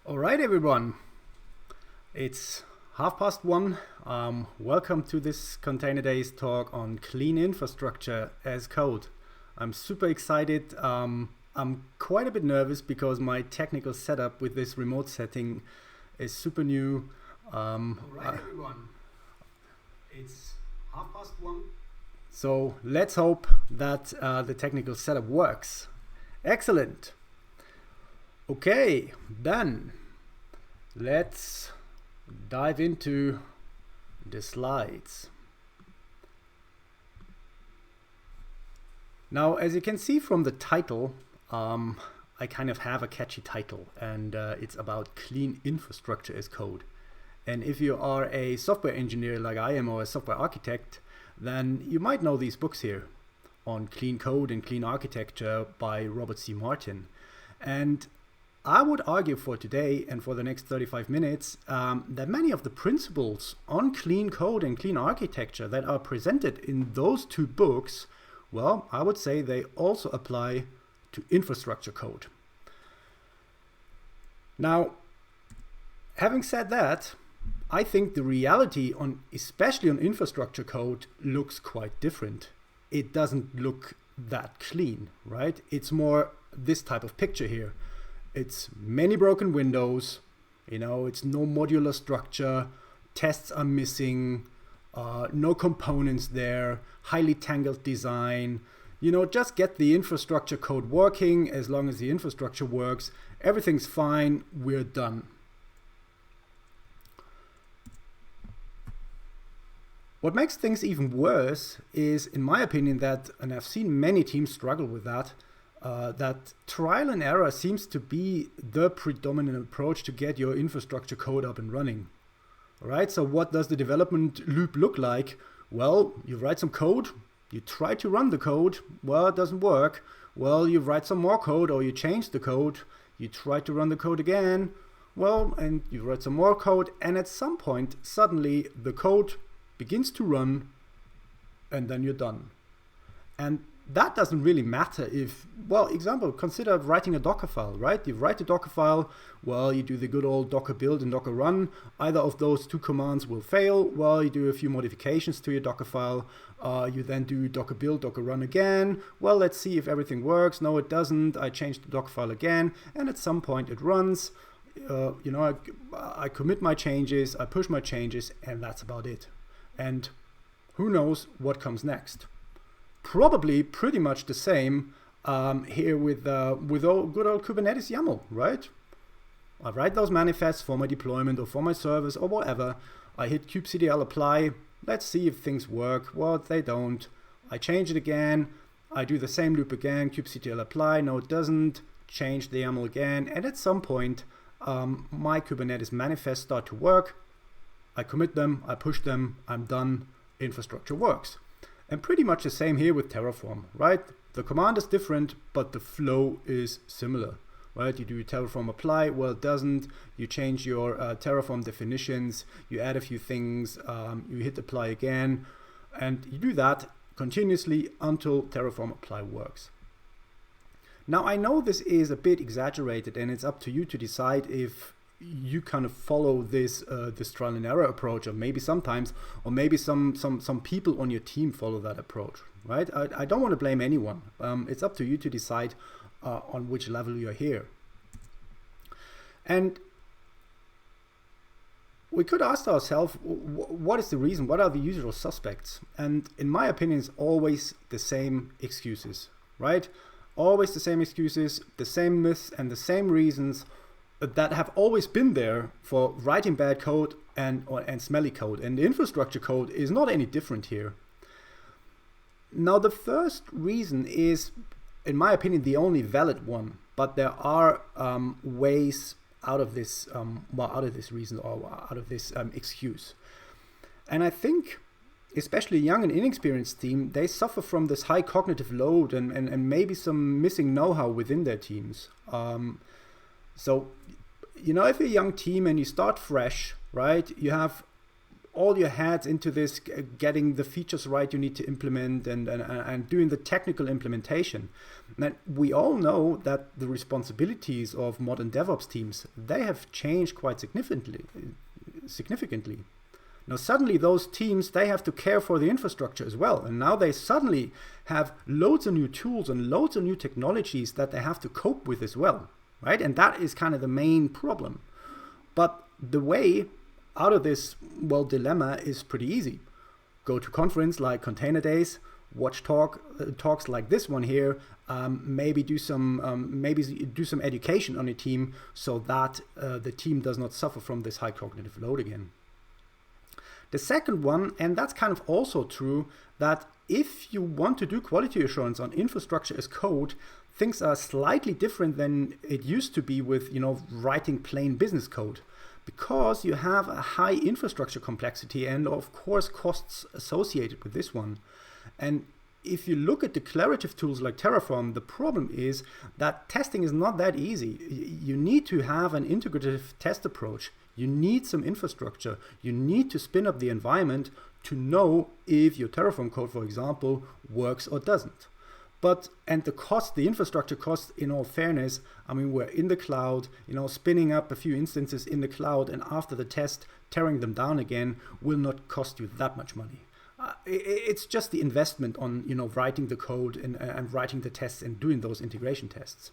All right, everyone. It's 1:30. Welcome to this ContainerDays talk on clean infrastructure as code. I'm super excited. I'm quite a bit nervous because my technical setup with this remote setting is super new. All right, everyone. It's 1:30. So let's hope that the technical setup works. Excellent. Okay, then let's dive into the slides. Now, as you can see from the title, I kind of have a catchy title, and it's about clean infrastructure as code. And if you are a software engineer like I am, or a software architect, then you might know these books here on clean code and clean architecture by Robert C. Martin. And I would argue for today and for the next 35 minutes that many of the principles on clean code and clean architecture that are presented in those two books, well, I would say they also apply to infrastructure code. Now, having said that, I think the reality especially on infrastructure code looks quite different. It doesn't look that clean, right? It's more this type of picture here. It's many broken windows, it's no modular structure, tests are missing, no components there, highly tangled design. Just get the infrastructure code working. As long as the infrastructure works, everything's fine, we're done. What makes things even worse is, in my opinion, and I've seen many teams struggle with that trial and error seems to be the predominant approach to get your infrastructure code up and running. All right, so what does the development loop look like? Well, you write some code, you try to run the code, well, it doesn't work. Well, you write some more code, or you change the code, you try to run the code again, well, and you write some more code, and at some point, suddenly the code begins to run, and then you're done. And that doesn't really matter consider writing a Docker file, right? You write a Docker file, well, you do the good old Docker build and Docker run. Either of those two commands will fail. Well, you do a few modifications to your Docker file. You then do Docker build, Docker run again. Well, let's see if everything works. No, it doesn't. I change the Docker file again, and at some point it runs. I commit my changes, I push my changes, and that's about it. And who knows what comes next? Probably pretty much the same here with good old Kubernetes YAML, right? I write those manifests for my deployment or for my service or whatever. I hit kubectl apply. Let's see if things work. Well, they don't. I change it again. I do the same loop again. Kubectl apply. No, it doesn't. Change the YAML again. And at some point, my Kubernetes manifests start to work. I commit them. I push them. I'm done. Infrastructure works. And pretty much the same here with Terraform, right? The command is different, but the flow is similar, right? You do Terraform apply, well, it doesn't. You change your Terraform definitions, you add a few things, you hit apply again, and you do that continuously until Terraform apply works. Now, I know this is a bit exaggerated, and it's up to you to decide if you kind of follow this trial and error approach, or maybe sometimes, or maybe some people on your team follow that approach, right? I don't want to blame anyone. It's up to you to decide on which level you're here. And we could ask ourselves, what is the reason? What are the usual suspects? And in my opinion, it's always the same excuses, right? Always the same excuses, the same myths, and the same reasons that have always been there for writing bad code and smelly code. And the infrastructure code is not any different here. Now, the first reason is, in my opinion, the only valid one. But there are ways out of this reason, or out of this excuse. And I think, especially a young and inexperienced team, they suffer from this high cognitive load and maybe some missing know-how within their teams. So, if you're a young team and you start fresh, right, you have all your heads into this, getting the features right you need to implement and doing the technical implementation. And we all know that the responsibilities of modern DevOps teams, they have changed quite significantly. Now suddenly those teams, they have to care for the infrastructure as well. And now they suddenly have loads of new tools and loads of new technologies that they have to cope with as well, right? And that is kind of the main problem. But the way out of this, well, dilemma is pretty easy. Go to conference like ContainerDays, watch talks like this one here, maybe do some education on your team so that the team does not suffer from this high cognitive load again. The second one, and that's kind of also true, that if you want to do quality assurance on infrastructure as code, things are slightly different than it used to be with, writing plain business code, because you have a high infrastructure complexity and of course costs associated with this one. And if you look at declarative tools like Terraform, the problem is that testing is not that easy. You need to have an integrative test approach. You need some infrastructure. You need to spin up the environment to know if your Terraform code, for example, works or doesn't. And the infrastructure cost, in all fairness, I mean, we're in the cloud, spinning up a few instances in the cloud, and after the test, tearing them down again will not cost you that much money. It's just the investment on, writing the code and writing the tests and doing those integration tests.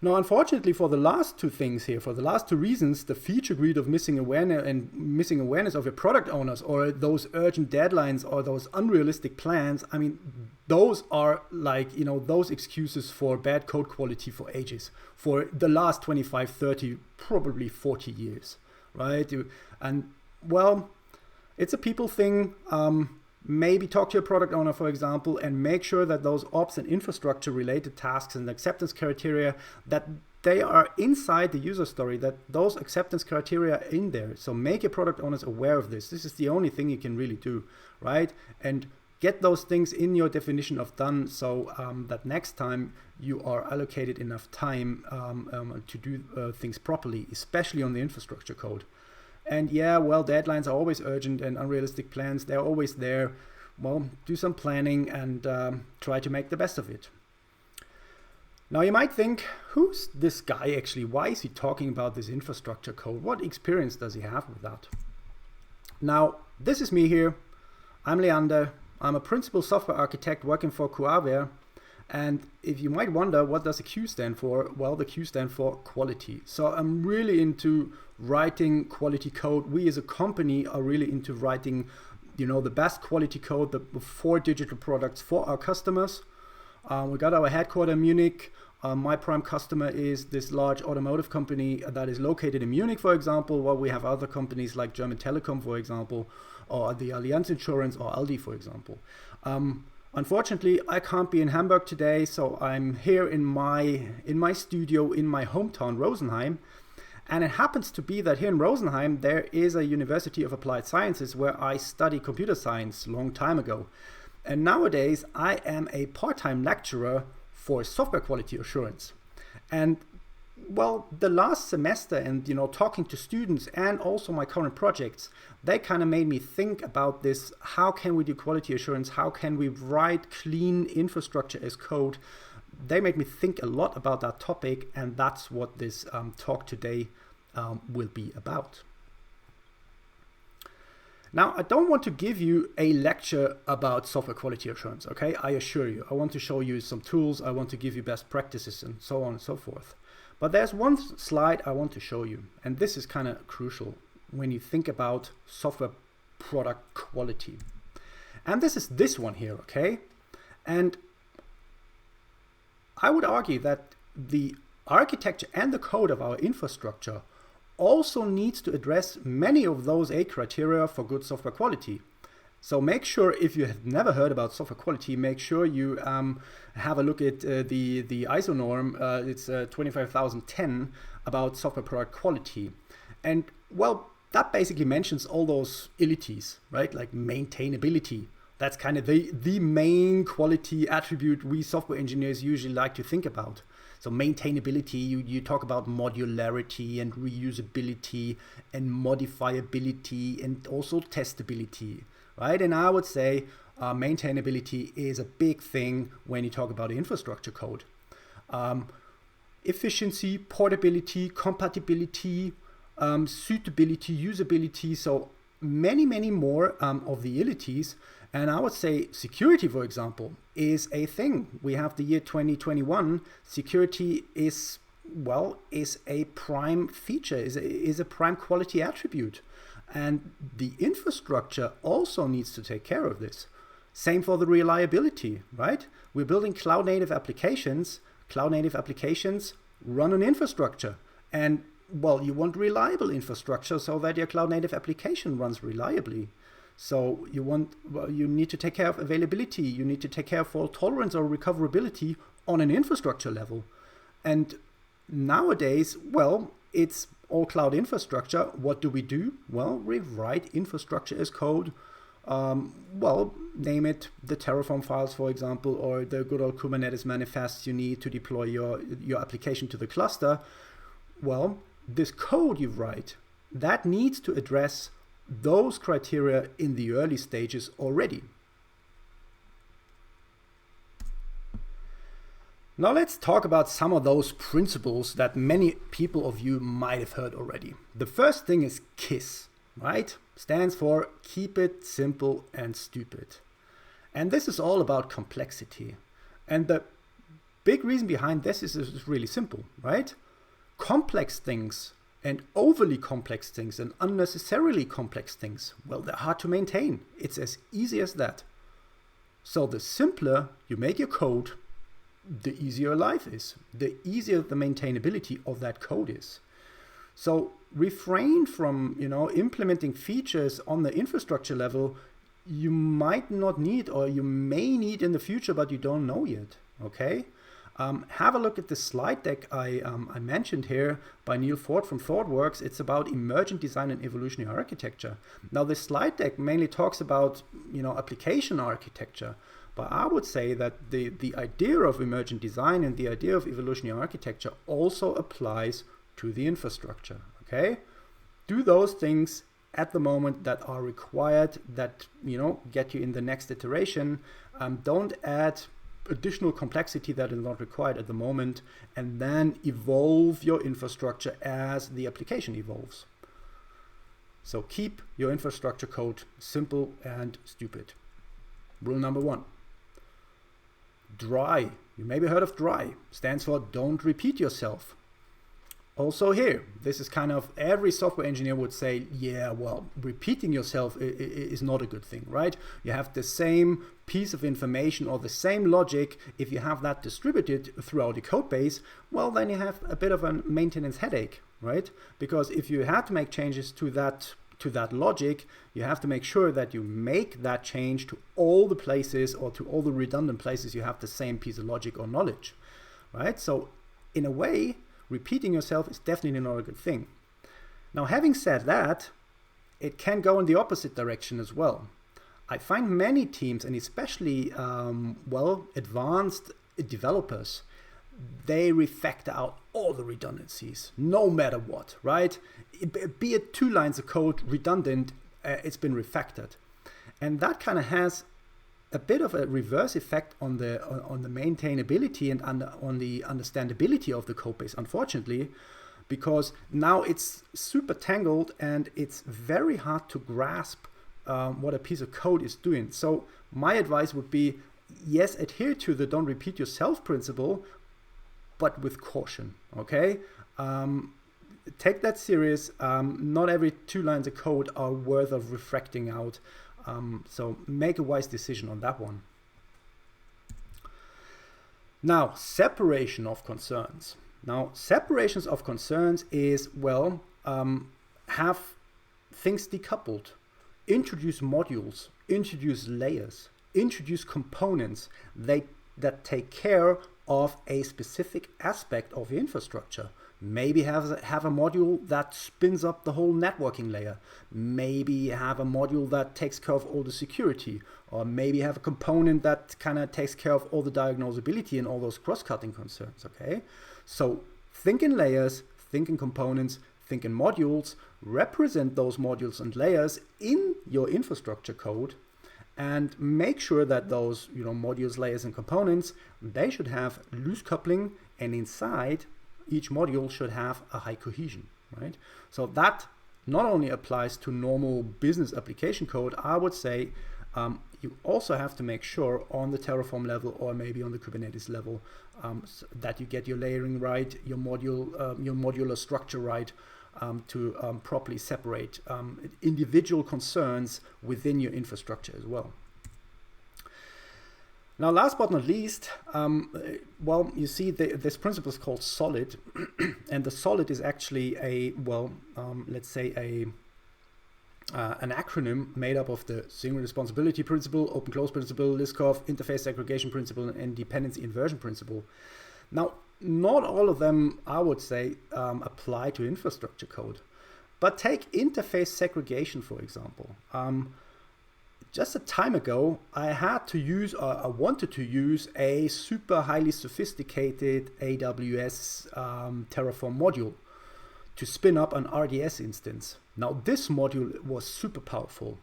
Now, unfortunately, for the last two things here, for the last two reasons, the feature greed of missing awareness of your product owners, or those urgent deadlines, or those unrealistic plans, I mean, those are like, those excuses for bad code quality for ages, for the last 25, 30, probably 40 years, right? And, well, it's a people thing. Maybe talk to your product owner, for example, and make sure that those ops and infrastructure related tasks and acceptance criteria, that they are inside the user story, that those acceptance criteria are in there. So make your product owners aware of this. This is the only thing you can really do, right? And get those things in your definition of done, so that next time you are allocated enough time to do things properly, especially on the infrastructure code. And yeah, well, deadlines are always urgent, and unrealistic plans, they're always there. Well, do some planning and try to make the best of it. Now you might think, who's this guy actually? Why is he talking about this infrastructure code? What experience does he have with that? Now, this is me here. I'm Leander. I'm a principal software architect working for QAware. And if you might wonder, what does the Q stand for? Well, the Q stands for quality. So I'm really into writing quality code. We as a company are really into writing, the best quality code for digital products for our customers. We got our headquarters in Munich. My prime customer is this large automotive company that is located in Munich, for example, while we have other companies like German Telekom, for example, or the Allianz Insurance, or Aldi, for example. Unfortunately, I can't be in Hamburg today, so I'm here in my studio in my hometown, Rosenheim. And it happens to be that here in Rosenheim, there is a University of Applied Sciences where I studied computer science a long time ago. And nowadays, I am a part-time lecturer for software quality assurance. And well, the last semester and, talking to students and also my current projects, they kind of made me think about this. How can we do quality assurance? How can we write clean infrastructure as code? They made me think a lot about that topic, and that's what this talk today will be about. Now, I don't want to give you a lecture about software quality assurance, okay? I assure you. I want to show you some tools. I want to give you best practices and so on and so forth. But there's one slide I want to show you, and this is kind of crucial when you think about software product quality. And this is this one here, okay? And I would argue that the architecture and the code of our infrastructure also needs to address many of those 8 criteria for good software quality. So make sure, if you have never heard about software quality, make sure you have a look at the ISO norm. It's 25010 about software product quality. And well, that basically mentions all those ilities, right? Like maintainability, That's kind of the main quality attribute we software engineers usually like to think about. So maintainability, you talk about modularity and reusability and modifiability and also testability, right? And I would say maintainability is a big thing when you talk about infrastructure code. Efficiency, portability, compatibility, suitability, usability, so many more of the utilities. And I would say security, for example, is a thing. We have the year 2021. Security is a prime feature, is a prime quality attribute. And the infrastructure also needs to take care of this. Same for the reliability, right? We're building cloud native applications. Cloud native applications run on infrastructure. And well, you want reliable infrastructure so that your cloud native application runs reliably. So you need to take care of availability. You need to take care of fault tolerance or recoverability on an infrastructure level. And nowadays, well, it's all cloud infrastructure. What do? Well, we write infrastructure as code. Name it the Terraform files, for example, or the good old Kubernetes manifests you need to deploy your application to the cluster. Well, this code you write, that needs to address those criteria in the early stages already. Now let's talk about some of those principles that many people of you might have heard already. The first thing is KISS, right? Stands for keep it simple and stupid. And this is all about complexity. And the big reason behind this is really simple, right? Complex things and overly complex things and unnecessarily complex things, well, they're hard to maintain. It's as easy as that. So the simpler you make your code, the easier life is, the easier the maintainability of that code is. So refrain from, implementing features on the infrastructure level you might not need or you may need in the future, but you don't know yet, okay? Have a look at the slide deck I mentioned here by Neil Ford from ThoughtWorks. It's about emergent design and evolutionary architecture. Now, this slide deck mainly talks about, application architecture. But I would say that the idea of emergent design and the idea of evolutionary architecture also applies to the infrastructure, okay? Do those things at the moment that are required, that, get you in the next iteration. Don't add additional complexity that is not required at the moment, and then evolve your infrastructure as the application evolves. So keep your infrastructure code simple and stupid. Rule number 1. Dry. You maybe heard of dry. Stands for don't repeat yourself. Also here, this is kind of every software engineer would say, yeah, well, repeating yourself is not a good thing, right? You have the same piece of information or the same logic. If you have that distributed throughout the code base, well, then you have a bit of a maintenance headache, right? Because if you had to make changes to that logic, you have to make sure that you make that change to all the places or to all the redundant places you have the same piece of logic or knowledge, right? So in a way, repeating yourself is definitely not a good thing. Now, having said that, it can go in the opposite direction as well. I find many teams, and especially advanced developers, they refactor out all the redundancies, no matter what, right? Be it 2 lines of code redundant, it's been refactored. And that kind of has a bit of a reverse effect on the maintainability and on the understandability of the code base, unfortunately, because now it's super tangled and it's very hard to grasp what a piece of code is doing. So my advice would be, yes, adhere to the don't repeat yourself principle, but with caution, okay? Take that serious. Not every 2 lines of code are worth of refracting out. So make a wise decision on that one. Now, separation of concerns. Now, separations of concerns is, have things decoupled. Introduce modules, introduce layers, introduce components that take care of a specific aspect of your infrastructure. Maybe have a module that spins up the whole networking layer. Maybe have a module that takes care of all the security, or maybe have a component that kind of takes care of all the diagnosability and all those cross-cutting concerns, okay? So think in layers, think in components, think in modules, represent those modules and layers in your infrastructure code, and make sure that those modules, layers, and components, they should have loose coupling, and inside each module should have a high cohesion, right? So that not only applies to normal business application code, I would say you also have to make sure on the Terraform level, or maybe on the Kubernetes level, that you get your layering right, your modular structure right, to properly separate individual concerns within your infrastructure as well. Now, last but not least, well, you see this principle is called SOLID, and the SOLID is actually let's say an acronym made up of the single responsibility principle, open close principle, Liskov, interface segregation principle, and dependency inversion principle. Now, not all of them, I would say, apply to infrastructure code, but take interface segregation, for example. Just a time ago, I wanted to use a super highly sophisticated AWS Terraform module to spin up an RDS instance. Now, this module was super powerful,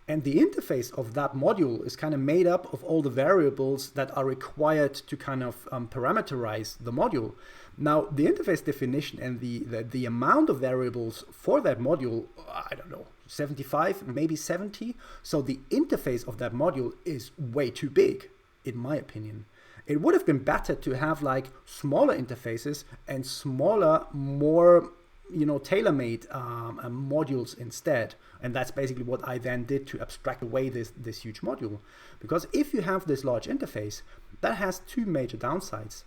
and the interface of that module is kind of made up of all the variables that are required to kind of parameterize the module. Now, the interface definition and the amount of variables for that module, I don't know, 75, maybe 70. So the interface of that module is way too big, in my opinion. It would have been better to have like smaller interfaces and smaller, more tailor-made modules instead. And that's basically what I then did to abstract away this huge module. Because if you have this large interface, that has two major downsides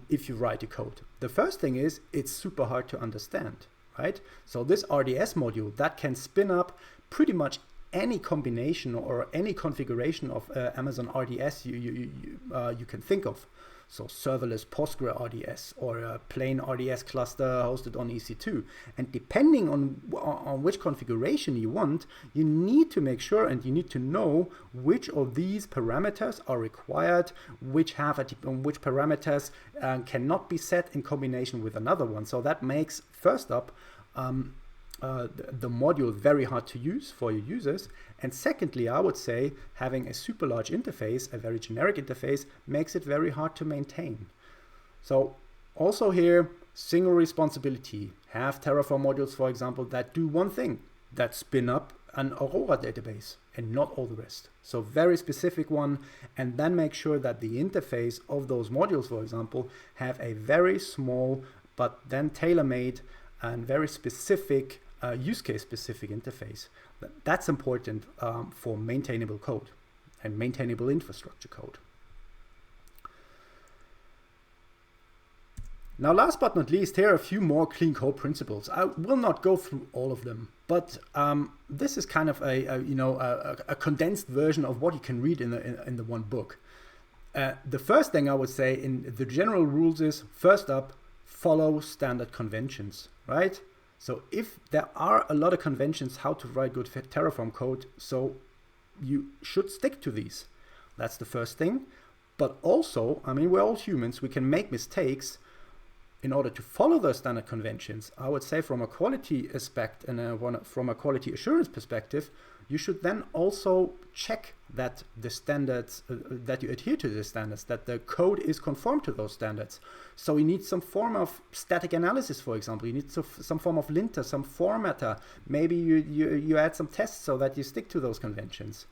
if you write your code. The first thing is it's super hard to understand, right? So this RDS module, that can spin up pretty much any combination or any configuration of Amazon RDS you can think of. So serverless Postgre RDS, or a plain RDS cluster hosted on EC2. And depending on which configuration you want, you need to make sure and you need to know which of these parameters are required, which parameters cannot be set in combination with another one. So that makes, first up, the module very hard to use for your users. And secondly, I would say having a super large interface, a very generic interface, makes it very hard to maintain. So also here, single responsibility. Have Terraform modules, for example, that do one thing, that spin up an Aurora database and not all the rest. So very specific one, and then make sure that the interface of those modules, for example, have a very small but then tailor-made and very specific use case specific interface. That's important for maintainable code and maintainable infrastructure code. Now, last but not least, here are a few more clean code principles. I will not go through all of them, but this is kind of a condensed version of what you can read in the one book. The first thing I would say in the general rules is, first up, follow standard conventions, right? So if there are a lot of conventions how to write good Terraform code, so you should stick to these. That's the first thing. But also, I mean, we're all humans, we can make mistakes. In order to follow those standard conventions, I would say from a quality aspect and from a quality assurance perspective, you should then also check that the standards, that you adhere to the standards, that the code is conform to those standards. So you need some form of static analysis, for example. You need some form of linter, some formatter. Maybe you add some tests so that you stick to those conventions.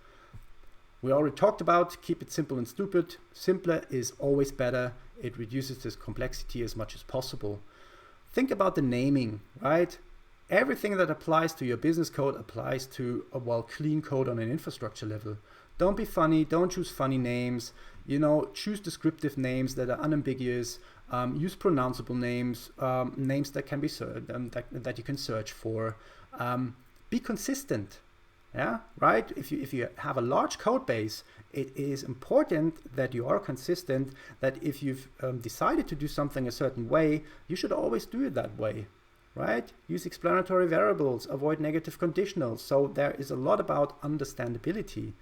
We already talked about keep it simple and stupid. Simpler is always better. It reduces this complexity as much as possible. Think about the naming, right? Everything that applies to your business code applies to a clean code on an infrastructure level. Don't be funny. Don't choose funny names. Choose descriptive names that are unambiguous. Use pronounceable names, names that can be that you can search for. Be consistent. Yeah, right. If you have a large code base, it is important that you are consistent, that if you've decided to do something a certain way, you should always do it that way, right? Use explanatory variables, avoid negative conditionals. So there is a lot about understandability.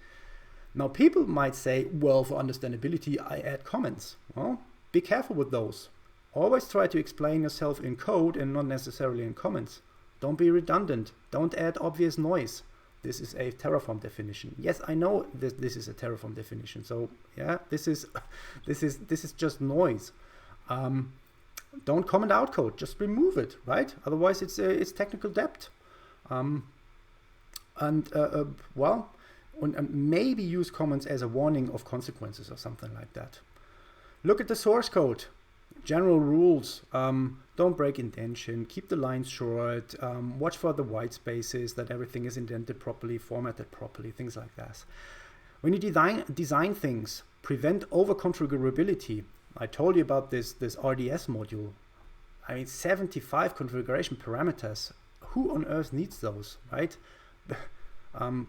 Now, people might say, well, for understandability, I add comments. Well, be careful with those. Always try to explain yourself in code and not necessarily in comments. Don't be redundant. Don't add obvious noise. This is a Terraform definition. Yes, I know that this is a Terraform definition. So yeah, this is just noise. Don't comment out code. Just remove it, right? Otherwise, it's technical debt. Well, and maybe use comments as a warning of consequences or something like that. Look at the source code. General rules. Don't break indentation, keep the lines short, watch for the white spaces, that everything is indented properly, formatted properly, things like that. When you design things, prevent over-configurability. I told you about this RDS module. I mean, 75 configuration parameters. Who on earth needs those, right?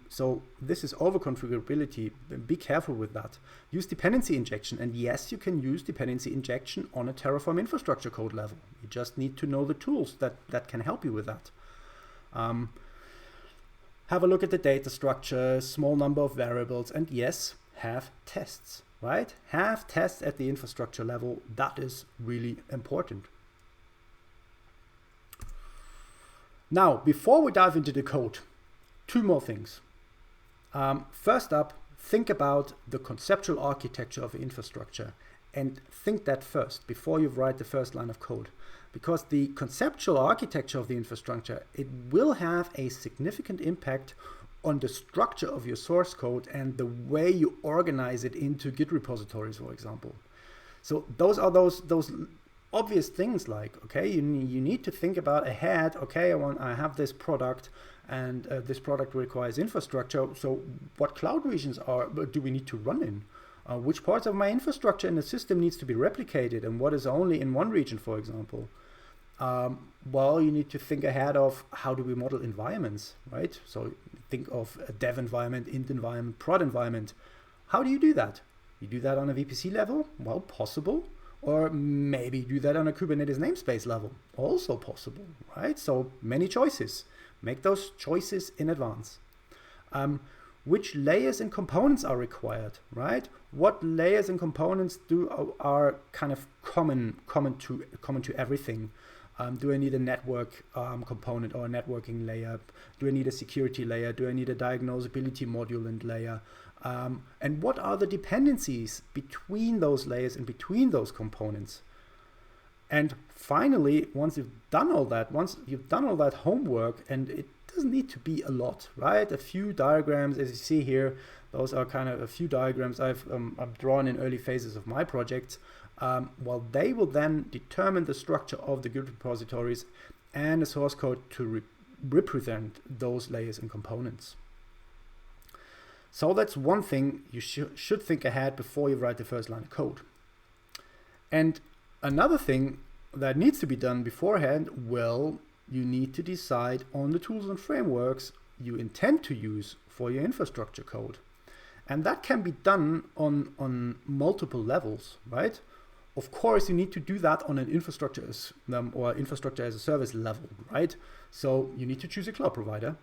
So this is over-configurability. Be careful with that. Use dependency injection. And yes, you can use dependency injection on a Terraform infrastructure code level. You just need to know the tools that can help you with that. Have a look at the data structure, small number of variables, and yes, have tests, right? Have tests at the infrastructure level. That is really important. Now, before we dive into the code, two more things. First up, think about the conceptual architecture of the infrastructure, and think that first before you write the first line of code. Because the conceptual architecture of the infrastructure, it will have a significant impact on the structure of your source code and the way you organize it into Git repositories, for example. So those are those obvious things, like, okay, you need to think about ahead. Okay, I have this product, and this product requires infrastructure. So what cloud regions do we need to run in? Which parts of my infrastructure in the system needs to be replicated, and what is only in one region, for example? Well, you need to think ahead of how do we model environments, right? So think of a dev environment, int environment, prod environment. How do you do that? You do that on a VPC level? Well, possible. Or maybe do that on a Kubernetes namespace level. Also possible, right? So many choices. Make those choices in advance. Which layers and components are required, right? What layers and components are kind of common to everything? Do I need a network component or a networking layer? Do I need a security layer? Do I need a diagnosability module and layer? And what are the dependencies between those layers and between those components? And finally, once you've done all that homework, and it doesn't need to be a lot, right? A few diagrams, as you see here, those are kind of a few diagrams I've drawn in early phases of my projects. Well, they will then determine the structure of the Git repositories and the source code to represent those layers and components. So that's one thing you should think ahead before you write the first line of code. And another thing that needs to be done beforehand, well, you need to decide on the tools and frameworks you intend to use for your infrastructure code. And that can be done on multiple levels, right? Of course, you need to do that on an infrastructure as a service level, right? So you need to choose a cloud provider,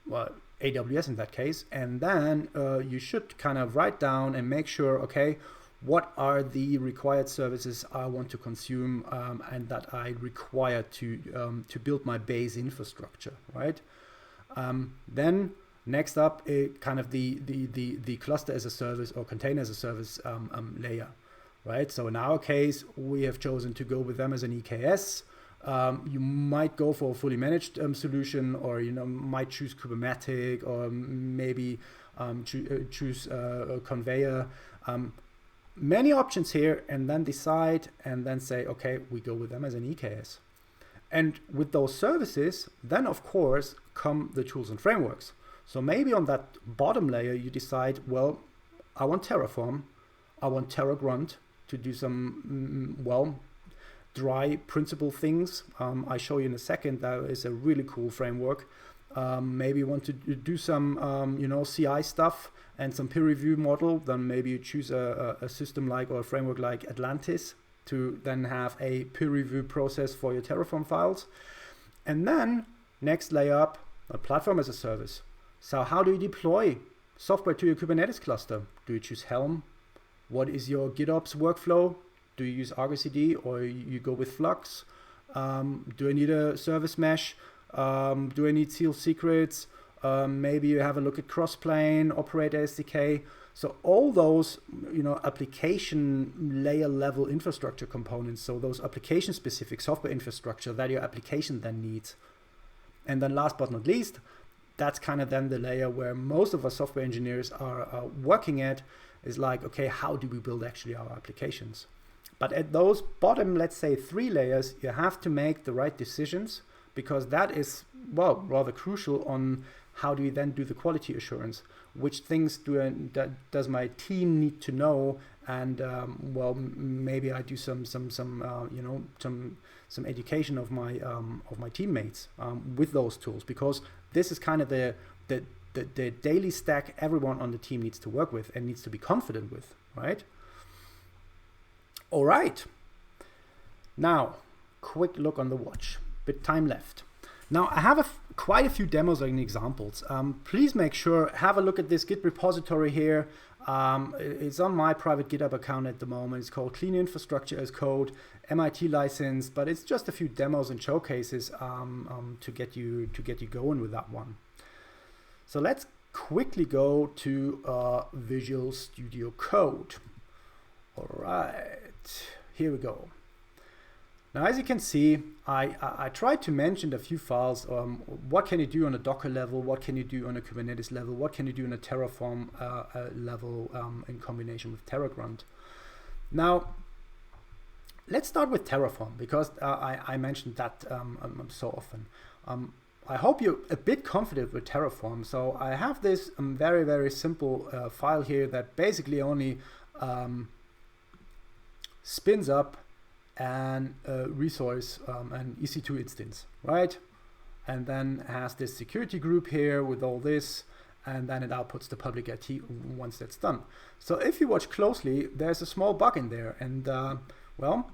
well, AWS in that case, and then you should kind of write down and make sure, okay, what are the required services I want to consume and that I require to build my base infrastructure, right? Then next up, kind of the cluster as a service or container as a service layer, right? So in our case, we have chosen to go with them as an EKS. You might go for a fully managed solution, or might choose Kubernetes, or maybe choose a conveyor. Many options here, and then decide and then say, okay, we go with them as an EKS. And with those services, then of course come the tools and frameworks. So maybe on that bottom layer, you decide, well, I want Terraform, I want Teragram to do some, dry principle things. I show you in a second. That is a really cool framework. Maybe you want to do some CI stuff and some peer review model, then maybe you choose a system like, or a framework like Atlantis to then have a peer review process for your Terraform files. And then next layer up, a platform as a service. So how do you deploy software to your Kubernetes cluster? Do you choose Helm? What is your GitOps workflow? Do you use Argo CD or you go with Flux? Do I need a service mesh? Do I need sealed secrets? Maybe you have a look at Crossplane, Operator SDK. So all those, application layer level infrastructure components. So those application specific software infrastructure that your application then needs. And then last but not least, that's kind of then the layer where most of our software engineers are working at, is like, okay, how do we build actually our applications? But at those bottom, let's say 3 layers, you have to make the right decisions, because that is, well, rather crucial on how do you then do the quality assurance? Which things does my team need to know? And well, maybe I do some education of my teammates with those tools, because this is kind of the daily stack everyone on the team needs to work with and needs to be confident with, right? All right. Now, quick look on the watch. Bit time left. Now, I have quite a few demos and examples. Please make sure, have a look at this Git repository here. It's on my private GitHub account at the moment. It's called Clean Infrastructure as Code, MIT license, but it's just a few demos and showcases to get you going with that one. So let's quickly go to Visual Studio Code. All right, here we go. Now, as you can see, I tried to mention a few files. What can you do on a Docker level? What can you do on a Kubernetes level? What can you do on a Terraform level in combination with Teragram? Now, let's start with Terraform, because I mentioned that so often. I hope you're a bit confident with Terraform. So I have this very, very simple file here that basically only spins up and resource, an EC2 instance, right? And then has this security group here with all this, and then it outputs the public IT once that's done. So if you watch closely, there's a small bug in there. And well,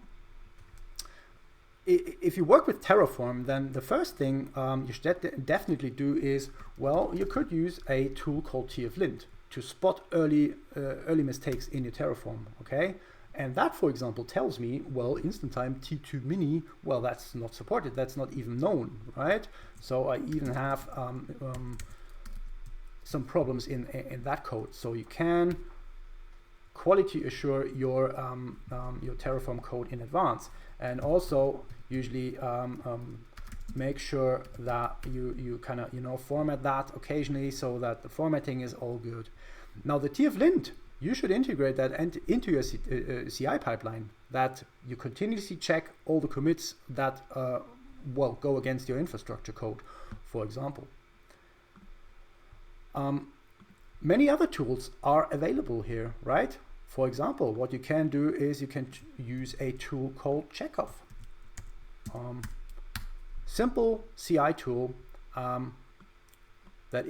if you work with Terraform, then the first thing you should definitely do is, well, you could use a tool called TF-lint to spot early mistakes in your Terraform, okay? And that, for example, tells me, well, instant time T2 mini, well, that's not supported. That's not even known, right? So I even have some problems in that code. So you can quality assure your Terraform code in advance, and also usually make sure that you kind of format that occasionally so that the formatting is all good. Now the TF-lint, you should integrate that into your CI pipeline, that you continuously check all the commits that well, go against your infrastructure code, for example. Many other tools are available here, right? For example, what you can do is you can use a tool called Checkoff. Simple CI tool that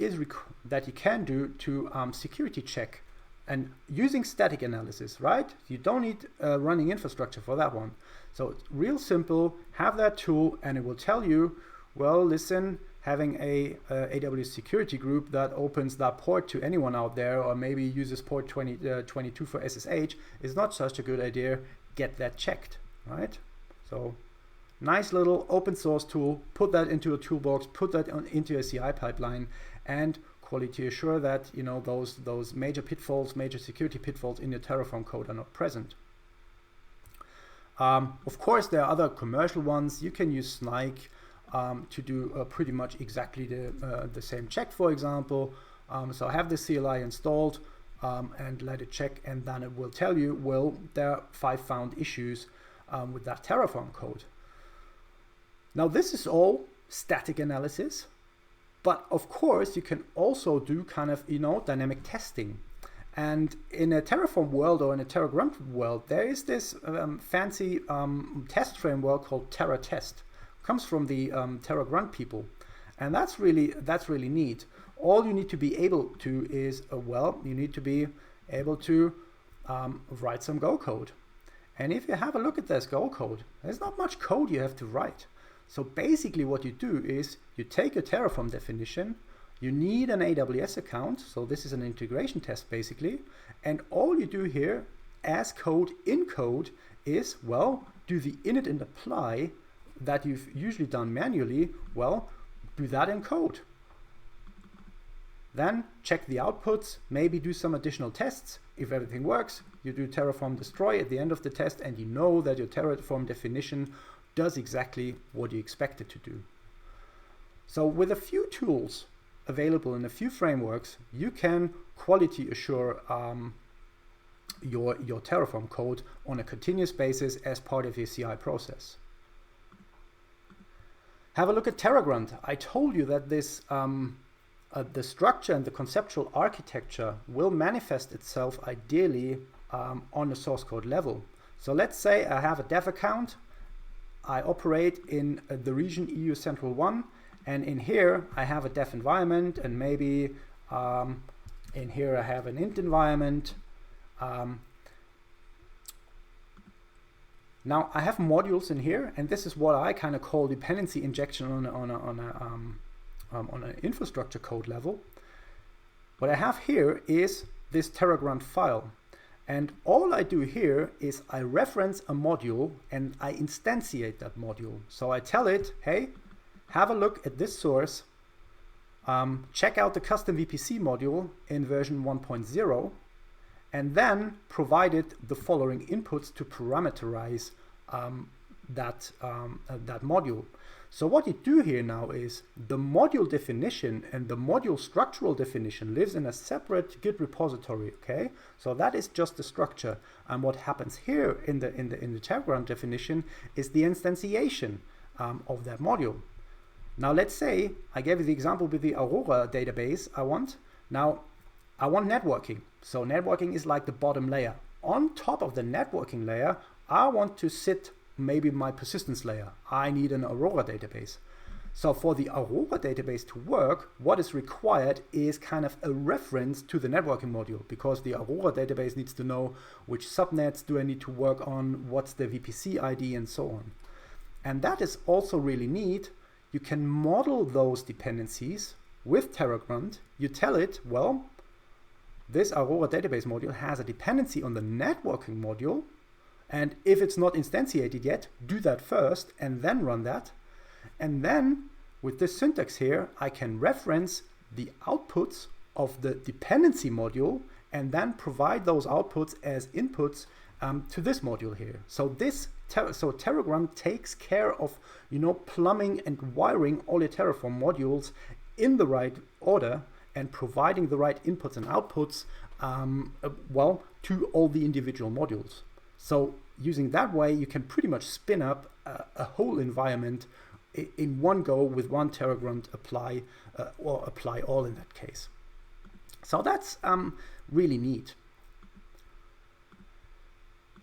you can do to security check. And using static analysis, right? You don't need running infrastructure for that one. So it's real simple, have that tool, and it will tell you, well, listen, having a AWS security group that opens that port to anyone out there, or maybe uses port 22 for SSH, is not such a good idea. Get that checked, right? So nice little open source tool, put that into a toolbox, put that into a CI pipeline, and quality assure that those major pitfalls, major security pitfalls in your Terraform code are not present. Of course, there are other commercial ones. You can use Snike to do pretty much exactly the same check, for example. So have the CLI installed and let it check, and then it will tell you, well, there are 5 found issues with that Terraform code. Now this is all static analysis. But of course, you can also do kind of, dynamic testing. And in a Terraform world or in a Teragram world, there is this fancy test framework called TerraTest. It comes from the Teragram people. And that's really neat. All you need to be able to is, you need to be able to write some Go code. And if you have a look at this Go code, there's not much code you have to write. So basically what you do is you take your Terraform definition, you need an AWS account, so this is an integration test basically, and all you do here as code in code is, do the init and apply that you've usually done manually, do that in code. Then check the outputs, maybe do some additional tests. If everything works, you do Terraform destroy at the end of the test, and you know that your Terraform definition does exactly what you expect it to do. So with a few tools available in a few frameworks, you can quality assure your Terraform code on a continuous basis as part of your CI process. Have a look at Teragram. I told you that this the structure and the conceptual architecture will manifest itself ideally on the source code level. So let's say I have a dev account, I operate in the region EU Central 1, and in here I have a dev environment, and maybe in here I have an int environment. Now I have modules in here, and this is what I kind of call dependency injection on an infrastructure code level. What I have here is this Teragram file, and all I do here is I reference a module and I instantiate that module. So I tell it, hey, have a look at this source, check out the custom VPC module in version 1.0, and then provide it the following inputs to parameterize that module. So what you do here now is the module definition and the module structural definition lives in a separate Git repository. Okay, so that is just the structure, and what happens here in the Teragram definition is the instantiation of that module. Now let's say I gave you the example with the Aurora database. I want networking. So networking is like the bottom layer. On top of the networking layer, I want to sit maybe my persistence layer. I need an Aurora database. So for the Aurora database to work, what is required is kind of a reference to the networking module, because the Aurora database needs to know which subnets do I need to work on, what's the VPC ID, and so on. And that is also really neat. You can model those dependencies with Teragram. You tell it, this Aurora database module has a dependency on the networking module, and if it's not instantiated yet, do that first and then run that. And then with this syntax here, I can reference the outputs of the dependency module and then provide those outputs as inputs to this module here. So Teragram takes care of, plumbing and wiring all your Terraform modules in the right order and providing the right inputs and outputs, to all the individual modules. So using that way, you can pretty much spin up a whole environment in one go with one Teragram apply all in that case. So that's really neat.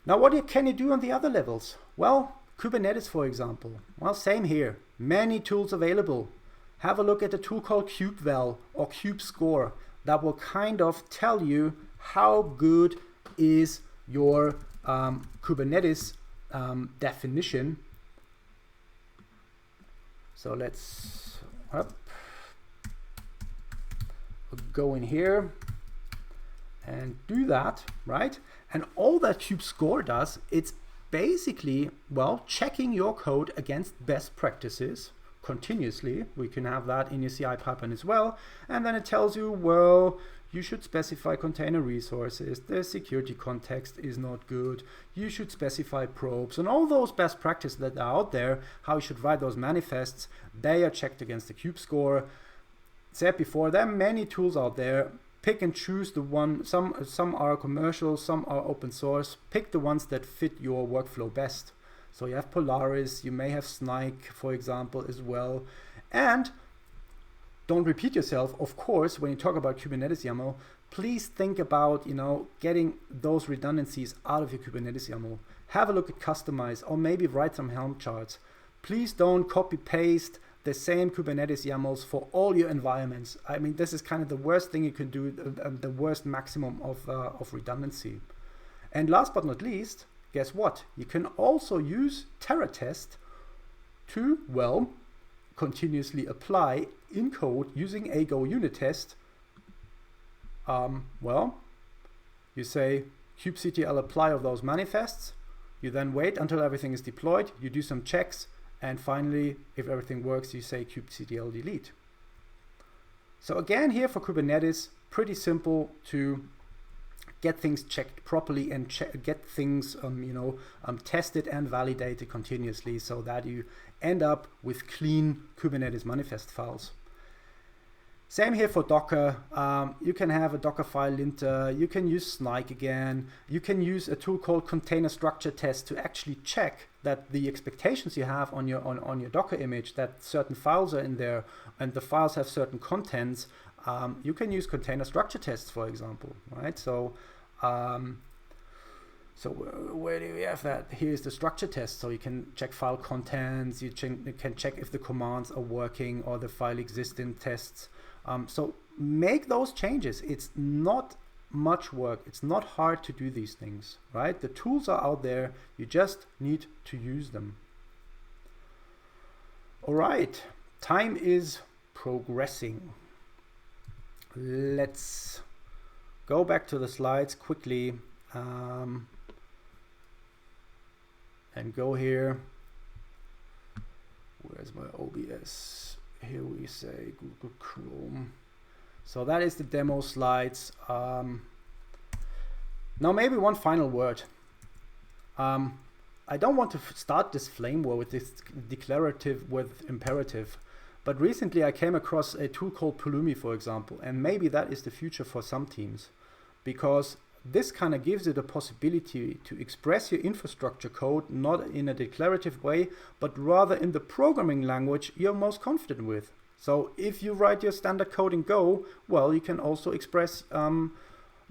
Now, what can you do on the other levels? Well, Kubernetes, for example. Well, same here. Many tools available. Have a look at a tool called QAware or Cubecore that will kind of tell you how good is your Kubernetes definition. So let's go in here and do that, right? And all that Cubecore does, it's basically, checking your code against best practices continuously. We can have that in your CI pipeline as well. And then it tells you, you should specify container resources, the security context is not good, you should specify probes, and all those best practices that are out there, how you should write those manifests, they are checked against the Cubecore. Said before, there are many tools out there. Pick and choose the one. Some are commercial, some are open source. Pick the ones that fit your workflow best. So you have Polaris, you may have Snike, for example, as well. And don't repeat yourself, of course, when you talk about Kubernetes YAML, please think about, getting those redundancies out of your Kubernetes YAML. Have a look at customize, or maybe write some Helm charts. Please don't copy paste the same Kubernetes YAMLs for all your environments. I mean, this is kind of the worst thing you can do, the worst maximum of redundancy. And last but not least, guess what? You can also use TerraTest to, well, continuously apply in code using a Go unit test. Well, you say kubectl apply of those manifests. You then wait until everything is deployed. You do some checks. And finally, if everything works, you say kubectl delete. So again, here for Kubernetes, pretty simple to get things checked properly and get things tested and validated continuously so that you end up with clean Kubernetes manifest files. Same here for Docker. You can have a Docker file linter. You can use Snike again. You can use a tool called Container Structure Test to actually check that the expectations you have on your Docker image, that certain files are in there and the files have certain contents. You can use container structure tests, for example, right? So, where do we have that? Here's the structure test. So you can check file contents. You can check if the commands are working or the file existing tests. So make those changes. It's not much work. It's not hard to do these things, right? The tools are out there. You just need to use them. All right, time is progressing. Let's go back to the slides quickly and go here. Where's my OBS? Here we say Google Chrome. So that is the demo slides. Now maybe one final word. I don't want to start this flame war with this declarative with imperative, but recently I came across a tool called Pulumi, for example, and maybe that is the future for some teams, because this kind of gives you the possibility to express your infrastructure code not in a declarative way, but rather in the programming language you're most confident with. So if you write your standard code in Go, well, you can also express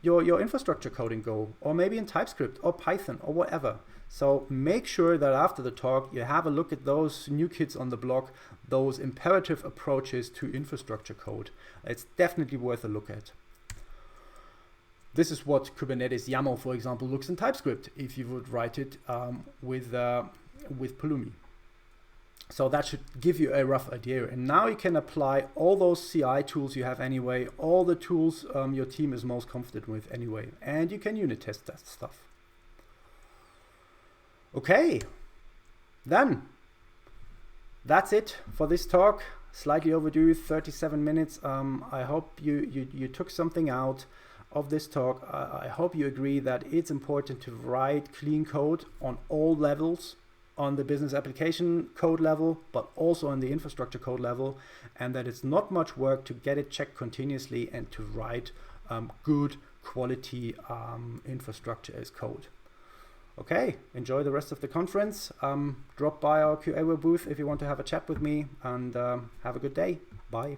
your infrastructure code in Go, or maybe in TypeScript or Python or whatever. So make sure that after the talk you have a look at those new kids on the block, those imperative approaches to infrastructure code. It's definitely worth a look at. This is what Kubernetes YAML, for example, looks in TypeScript if you would write it with Pulumi. So that should give you a rough idea. And now you can apply all those CI tools you have anyway, all the tools your team is most confident with anyway, and you can unit test that stuff. Okay, then that's it for this talk. Slightly overdue, 37 minutes. I hope you took something out of this talk. I hope you agree that it's important to write clean code on all levels, on the business application code level, but also on the infrastructure code level, and that it's not much work to get it checked continuously and to write good quality infrastructure as code. Okay, enjoy the rest of the conference. Drop by our QAware booth if you want to have a chat with me, and have a good day. Bye.